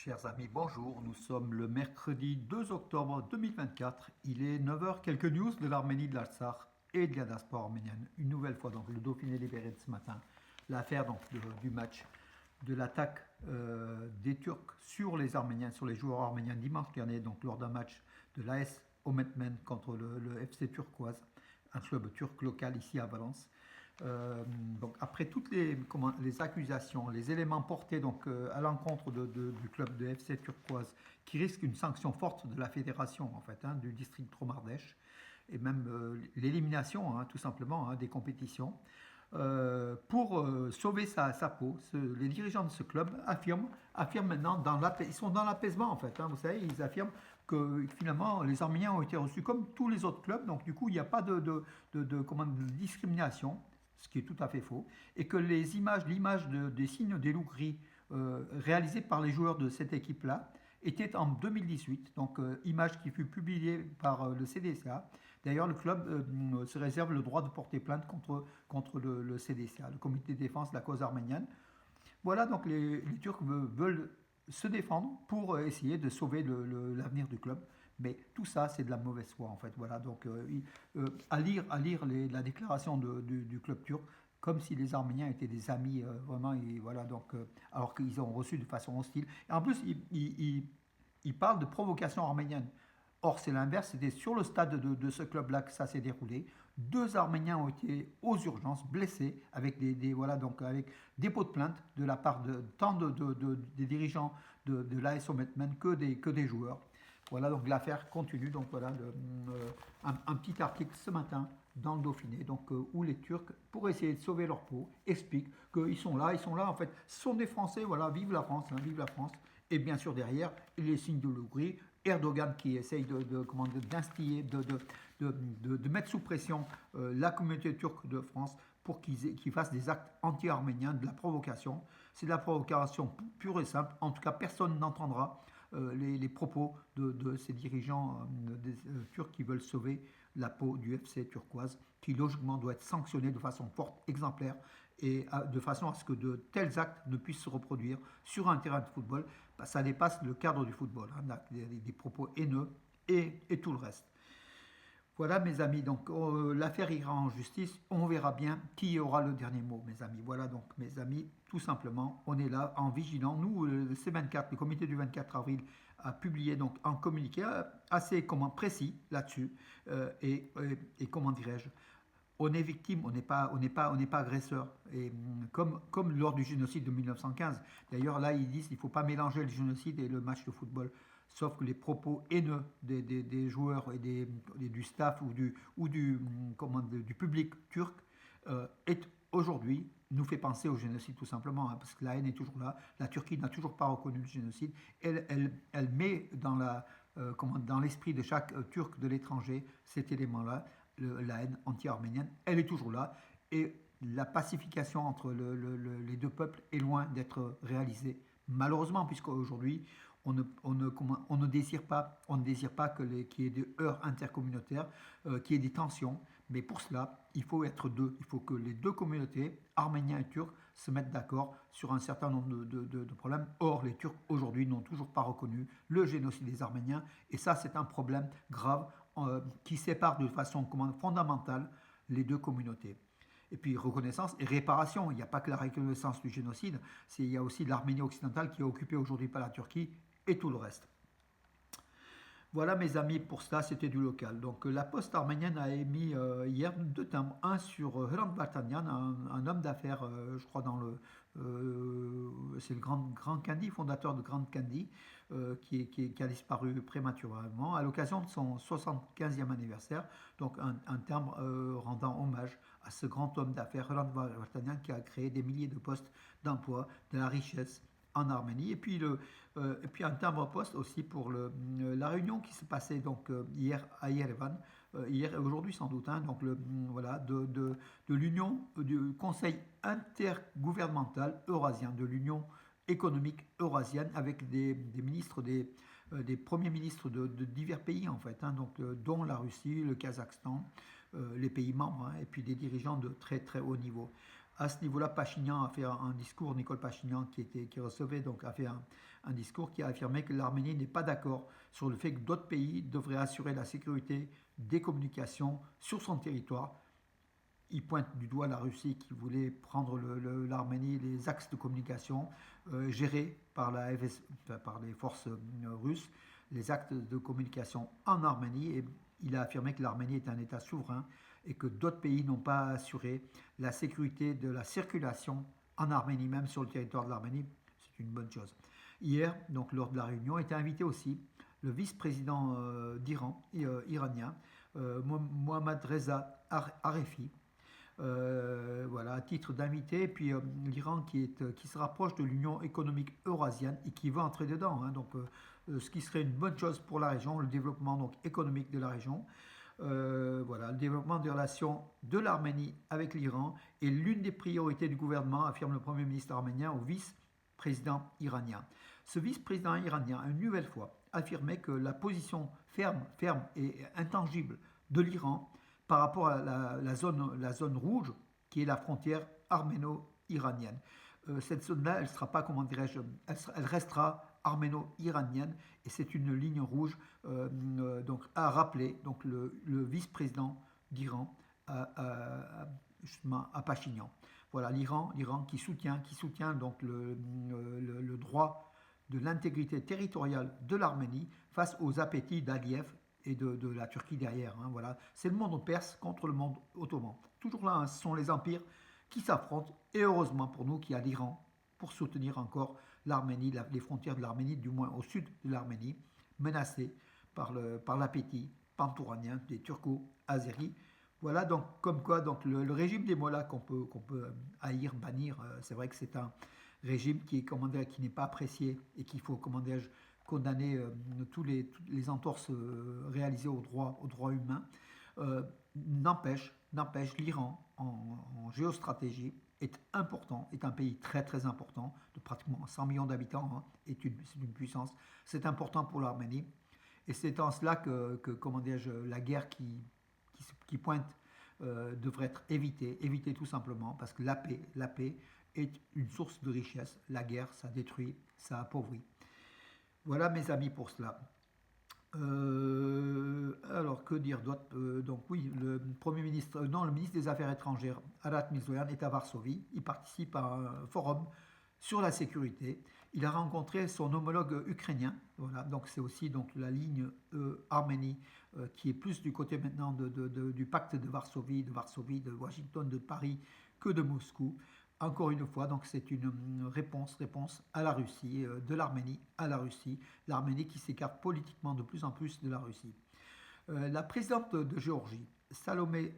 Chers amis, bonjour. Nous sommes le mercredi 2 octobre 2024. Il est 9 heures. Quelques news de l'Arménie, de l'Artsakh et de la diaspora arménienne. Une nouvelle fois, donc le Dauphiné libéré de ce matin. L'affaire du match, de l'attaque des Turcs sur les Arméniens, sur les joueurs arméniens dimanche dernier, donc lors d'un match de l'AS Ometmen contre le FC Turquoise, un club turc local ici à Valence. Donc après toutes les accusations, les éléments portés à l'encontre du club de FC Turquoise, qui risque une sanction forte de la fédération en fait, du district Dromardèche, et même l'élimination tout simplement des compétitions, pour sauver sa peau. Les dirigeants de ce club affirment maintenant, ils sont dans l'apaisement en fait, vous savez, ils affirment que finalement les Arméniens ont été reçus comme tous les autres clubs, donc du coup il n'y a pas de discrimination, ce qui est tout à fait faux, et que l'image des signes des loups gris réalisés par les joueurs de cette équipe-là était en 2018, donc image qui fut publiée par le CDCA. D'ailleurs, le club se réserve le droit de porter plainte contre le CDCA, le Comité de défense de la cause arménienne. Voilà, donc les Turcs veulent se défendre pour essayer de sauver l'avenir du club. Mais tout ça, c'est de la mauvaise foi, en fait. Voilà, donc à lire la déclaration du club turc, comme si les Arméniens étaient des amis, vraiment, et voilà, donc, alors qu'ils ont reçu de façon hostile. Et en plus, ils parlent de provocation arménienne. Or, c'est l'inverse, c'était sur le stade de ce club-là que ça s'est déroulé. Deux Arméniens ont été aux urgences, blessés, avec avec dépôt de plainte de la part tant des dirigeants de l'AS Ometmen que des joueurs. Voilà, donc l'affaire continue. Donc voilà, un petit article ce matin dans le Dauphiné, donc où les Turcs, pour essayer de sauver leur peau, expliquent qu'ils sont là, en fait, ce sont des Français, voilà, vive la France, vive la France. Et bien sûr derrière, les signes de l'ougri, Erdogan qui essaye d'instiller, de mettre sous pression la communauté turque de France pour qu'ils fassent des actes anti-arméniens, de la provocation. C'est de la provocation pure et simple. En tout cas, personne n'entendra les propos de ces dirigeants turcs qui veulent sauver la peau du FC turquoise, qui logiquement doit être sanctionné de façon forte, exemplaire, et de façon à ce que de tels actes ne puissent se reproduire sur un terrain de football. Ça dépasse le cadre du football, des propos haineux et tout le reste. Voilà mes amis, donc l'affaire ira en justice, on verra bien qui aura le dernier mot mes amis. Voilà donc mes amis, tout simplement, on est là en vigilant. Nous, le C24, le comité du 24 avril a publié donc un communiqué assez précis là-dessus et comment dirais-je, on est victime, on n'est pas agresseur. Et comme lors du génocide de 1915. D'ailleurs, là, ils disent qu'il ne faut pas mélanger le génocide et le match de football. Sauf que les propos haineux des joueurs et du staff du public turc est aujourd'hui nous fait penser au génocide tout simplement, parce que la haine est toujours là. La Turquie n'a toujours pas reconnu le génocide. Elle met dans l'esprit de chaque Turc de l'étranger cet élément-là, la haine anti-arménienne. Elle est toujours là. Et la pacification entre les deux peuples est loin d'être réalisée. Malheureusement, puisqu'aujourd'hui, on ne désire pas qu'il y ait des heurts intercommunautaires, qu'il y ait des tensions. Mais pour cela, il faut être deux. Il faut que les deux communautés, arméniens et turcs, se mettent d'accord sur un certain nombre de problèmes. Or, les Turcs, aujourd'hui, n'ont toujours pas reconnu le génocide des Arméniens. Et ça, c'est un problème grave qui sépare de façon fondamentale les deux communautés. Et puis reconnaissance et réparation. Il n'y a pas que la reconnaissance du génocide, il y a aussi l'Arménie occidentale qui est occupée aujourd'hui par la Turquie et tout le reste. Voilà mes amis, pour cela c'était du local. Donc la poste arménienne a émis hier deux timbres, un sur Hrant Vartanian, un homme d'affaires, je crois c'est le Grand Candy, fondateur de Grand Candy, qui a disparu prématurément à l'occasion de son 75e anniversaire. Donc un timbre rendant hommage à ce grand homme d'affaires, Hrant Vartanian, qui a créé des milliers de postes d'emploi, de la richesse en Arménie. Et puis un timbre-poste aussi pour la réunion qui se passait donc hier à Yerevan, hier et aujourd'hui sans doute, donc voilà, de l'union, du Conseil intergouvernemental eurasien, de l'union économique eurasienne, avec des ministres, des premiers ministres de divers pays en fait, donc, dont la Russie, le Kazakhstan, les pays membres, et puis des dirigeants de très très haut niveau. À ce niveau-là, Pachinian a fait un discours, Nicole Pachinian, qui recevait, donc a fait un discours qui a affirmé que l'Arménie n'est pas d'accord sur le fait que d'autres pays devraient assurer la sécurité des communications sur son territoire. Il pointe du doigt la Russie qui voulait prendre l'Arménie, les axes de communication gérés par, enfin, par les forces russes, les actes de communication en Arménie. Et il a affirmé que l'Arménie est un État souverain et que d'autres pays n'ont pas assuré la sécurité de la circulation en Arménie, même sur le territoire de l'Arménie. C'est une bonne chose. Hier, donc lors de la réunion, était invité aussi le vice-président d'Iran, iranien, Mohammad Reza Arefi, voilà, à titre d'invité, et puis l'Iran qui se rapproche de l'Union économique eurasienne et qui veut entrer dedans, hein, donc ce qui serait une bonne chose pour la région, le développement donc économique de la région. Voilà, le développement des relations de l'Arménie avec l'Iran est l'une des priorités du gouvernement, affirme le Premier ministre arménien au vice-président iranien. Ce vice-président iranien a une nouvelle fois affirmé que la position ferme et intangible de l'Iran par rapport à la zone rouge, qui est la frontière arméno-iranienne. Cette zone-là, elle ne sera pas, comment dirais-je, elle restera arméno-iranienne, et c'est une ligne rouge donc à rappeler donc le vice-président d'Iran justement à Pachinian. Voilà, l'Iran qui soutient donc le droit de l'intégrité territoriale de l'Arménie face aux appétits d'Aliyev et de la Turquie derrière. Hein, voilà. C'est le monde perse contre le monde ottoman. Toujours là, hein, ce sont les empires qui s'affrontent, et heureusement pour nous qu'il y a l'Iran pour soutenir encore l'Arménie, les frontières de l'Arménie, du moins au sud de l'Arménie, menacées par l'appétit pantouranien des Turco-Azéris. Voilà, donc comme quoi donc le régime des Mollahs qu'on peut haïr, bannir, c'est vrai que c'est un régime qui n'est pas apprécié et qu'il faut, condamner toutes les entorses réalisées aux droits humains. N'empêche, l'Iran en géostratégie est important, est un pays très très important, de pratiquement 100 millions d'habitants, hein, c'est une puissance, c'est important pour l'Arménie, et c'est en cela que la guerre qui pointe devrait être évitée tout simplement, parce que la paix est une source de richesse, la guerre ça détruit, ça appauvrit. Voilà mes amis pour cela. Alors que dire d'autre. Donc oui, le Premier ministre, non, le ministre des Affaires étrangères, Arat Mirzoyan, est à Varsovie. Il participe à un forum sur la sécurité. Il a rencontré son homologue ukrainien. Voilà, donc c'est aussi donc la ligne Arménie qui est plus du côté maintenant du pacte de Varsovie, de Washington, de Paris que de Moscou. Encore une fois, donc c'est une réponse à la Russie, de l'Arménie à la Russie, l'Arménie qui s'écarte politiquement de plus en plus de la Russie. La présidente de Géorgie, Salomé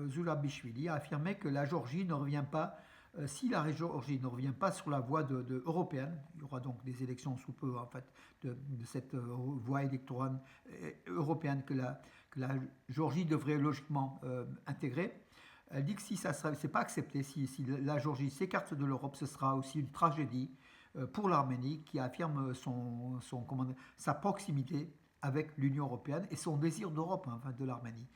Zurabishvili, a affirmé que la Géorgie ne revient pas, si la Géorgie ne revient pas sur la voie européenne, il y aura donc des élections sous peu en fait de cette voie électorale européenne que la Géorgie devrait logiquement intégrer. Elle dit que si ça n'est pas accepté, si la Géorgie s'écarte de l'Europe, ce sera aussi une tragédie pour l'Arménie qui affirme sa proximité avec l'Union européenne et son désir d'Europe, hein, de l'Arménie.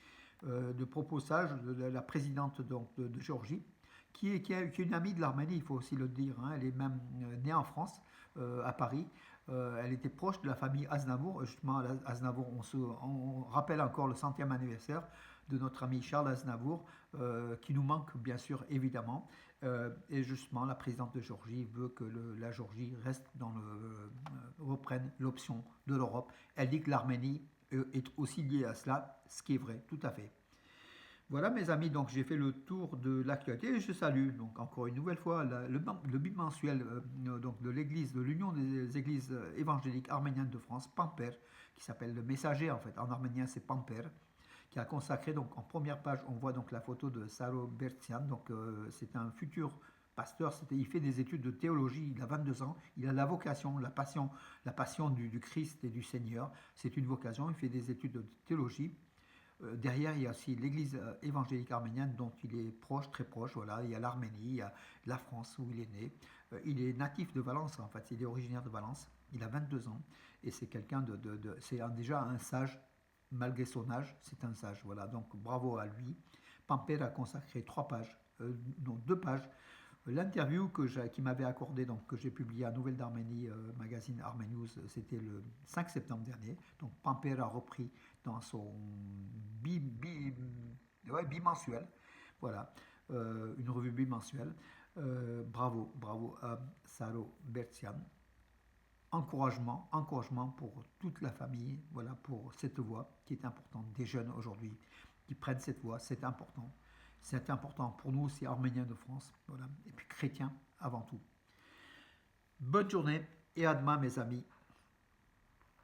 De proposage de la présidente donc, de Géorgie, qui est une amie de l'Arménie, il faut aussi le dire. Hein, elle est même née en France, à Paris. Elle était proche de la famille Aznavour. Justement, Aznavour, on rappelle encore le 100e anniversaire de notre ami Charles Aznavour, qui nous manque bien sûr évidemment. Et justement, la présidente de Géorgie veut que la Géorgie reprenne l'option de l'Europe. Elle dit que l'Arménie est aussi liée à cela, ce qui est vrai, tout à fait. Voilà mes amis, donc j'ai fait le tour de l'actualité et je salue donc encore une nouvelle fois le bimensuel donc de l'église, de l'Union des églises évangéliques arméniennes de France, Pamper, qui s'appelle le Messager en fait, en arménien c'est Pamper, qui a consacré donc en première page, on voit donc la photo de Saro Bertian, donc c'est un futur pasteur, il fait des études de théologie, il a 22 ans, il a la vocation, la passion du Christ et du Seigneur, c'est une vocation, il fait des études de théologie. Derrière, il y a aussi l'église évangélique arménienne dont il est proche, très proche. Voilà, il y a l'Arménie, il y a la France où il est né. Il est natif de Valence, en fait, il est originaire de Valence. Il a 22 ans et c'est quelqu'un c'est déjà un sage, malgré son âge, c'est un sage. Voilà, donc bravo à lui. Pamper a consacré 3 pages non, 2 pages. L'interview qui m'avait accordé, donc que j'ai publié à Nouvelle d'Arménie, magazine Armé News, c'était le 5 septembre dernier. Donc Pamper a repris dans son bimensuel, voilà, une revue bimensuelle. Bravo, bravo à Saro Bertian. Encouragement pour toute la famille, voilà, pour cette voix qui est importante des jeunes aujourd'hui qui prennent cette voix, c'est important. C'est important pour nous aussi, Arméniens de France, voilà, et puis chrétiens avant tout. Bonne journée et à demain, mes amis.